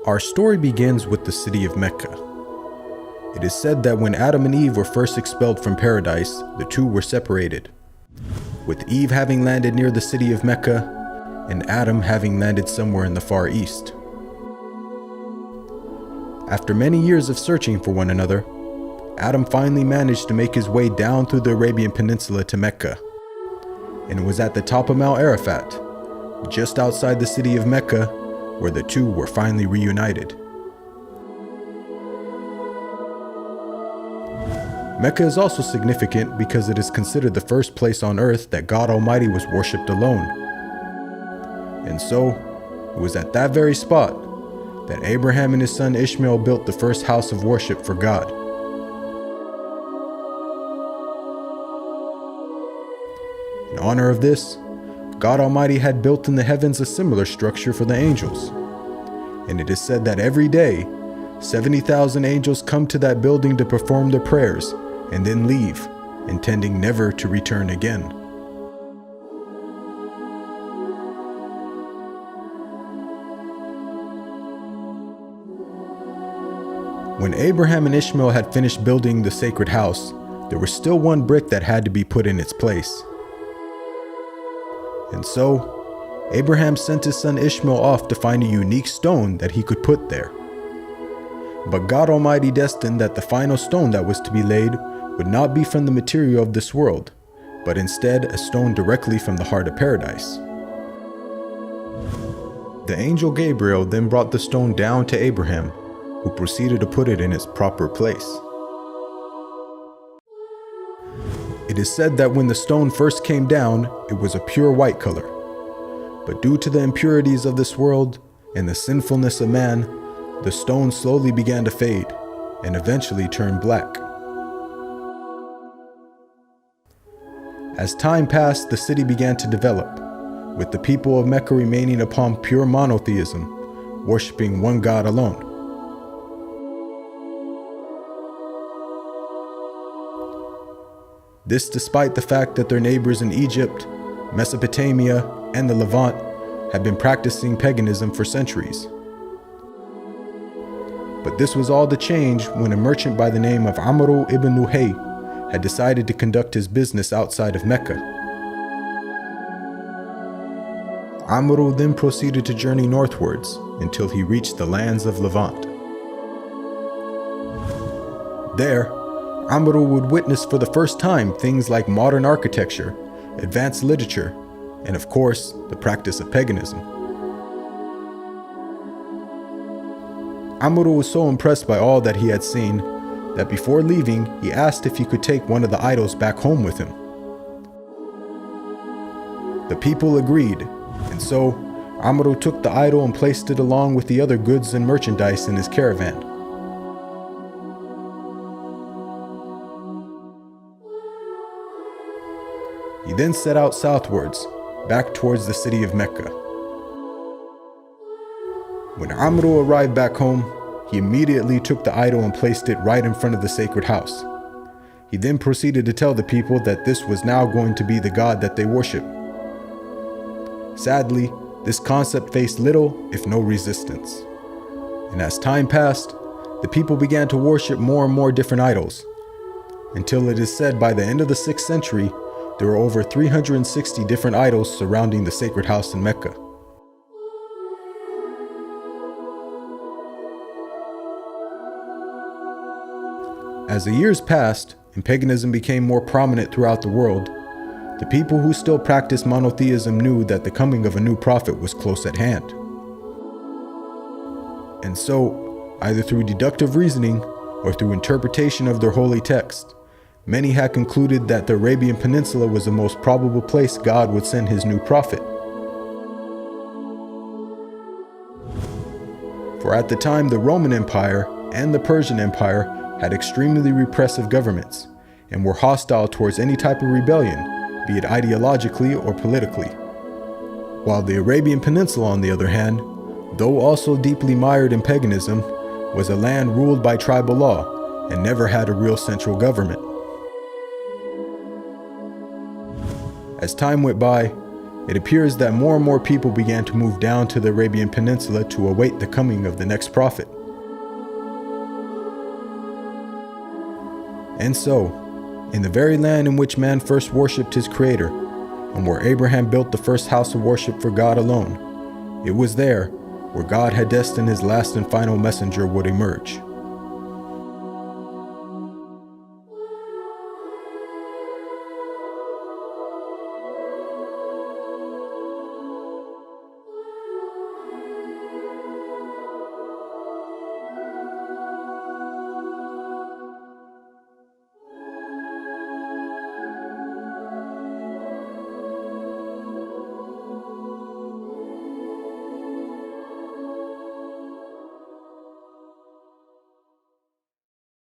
Our story begins with the city of Mecca. It is said that when Adam and Eve were first expelled from paradise, the two were separated, with Eve having landed near the city of Mecca and Adam having landed somewhere in the Far East. After many years of searching for one another, Adam finally managed to make his way down through the Arabian Peninsula to Mecca, and it was at the top of Mount Arafat, just outside the city of Mecca, where the two were finally reunited. Mecca is also significant because it is considered the first place on earth that God Almighty was worshipped alone. And so, it was at that very spot that Abraham and his son Ishmael built the first house of worship for God. In honor of this, God Almighty had built in the heavens a similar structure for the angels. And it is said that every day, 70,000 angels come to that building to perform their prayers and then leave, intending never to return again. When Abraham and Ishmael had finished building the sacred house, there was still one brick that had to be put in its place. And so, Abraham sent his son Ishmael off to find a unique stone that he could put there. But God Almighty destined that the final stone that was to be laid would not be from the material of this world, but instead a stone directly from the heart of paradise. The angel Gabriel then brought the stone down to Abraham, who proceeded to put it in its proper place. It is said that when the stone first came down, it was a pure white color. But due to the impurities of this world and the sinfulness of man, the stone slowly began to fade and eventually turned black. As time passed, the city began to develop, with the people of Mecca remaining upon pure monotheism, worshiping one God alone. This despite the fact that their neighbors in Egypt, Mesopotamia, and the Levant had been practicing paganism for centuries. But this was all to change when a merchant by the name of Amr ibn Luhay had decided to conduct his business outside of Mecca. Amr then proceeded to journey northwards until he reached the lands of Levant. There, Amr would witness for the first time things like modern architecture, advanced literature, and of course, the practice of paganism. Amr was so impressed by all that he had seen that before leaving, he asked if he could take one of the idols back home with him. The people agreed, and so Amr took the idol and placed it along with the other goods and merchandise in his caravan. He then set out southwards, back towards the city of Mecca. When Amr arrived back home, he immediately took the idol and placed it right in front of the sacred house. He then proceeded to tell the people that this was now going to be the God that they worship. Sadly, this concept faced little, if no resistance. And as time passed, the people began to worship more and more different idols, until it is said by the end of the 6th century, there were over 360 different idols surrounding the sacred house in Mecca. As the years passed and paganism became more prominent throughout the world, the people who still practiced monotheism knew that the coming of a new prophet was close at hand. And so, either through deductive reasoning or through interpretation of their holy text, many had concluded that the Arabian Peninsula was the most probable place God would send his new prophet. For at the time, the Roman Empire and the Persian Empire had extremely repressive governments and were hostile towards any type of rebellion, be it ideologically or politically. While the Arabian Peninsula, on the other hand, though also deeply mired in paganism, was a land ruled by tribal law and never had a real central government. As time went by, It appears that more and more people began to move down to the Arabian Peninsula to await the coming of the next prophet. And so, in the very land in which man first worshipped his Creator, and where Abraham built the first house of worship for God alone, it was there where God had destined his last and final messenger would emerge.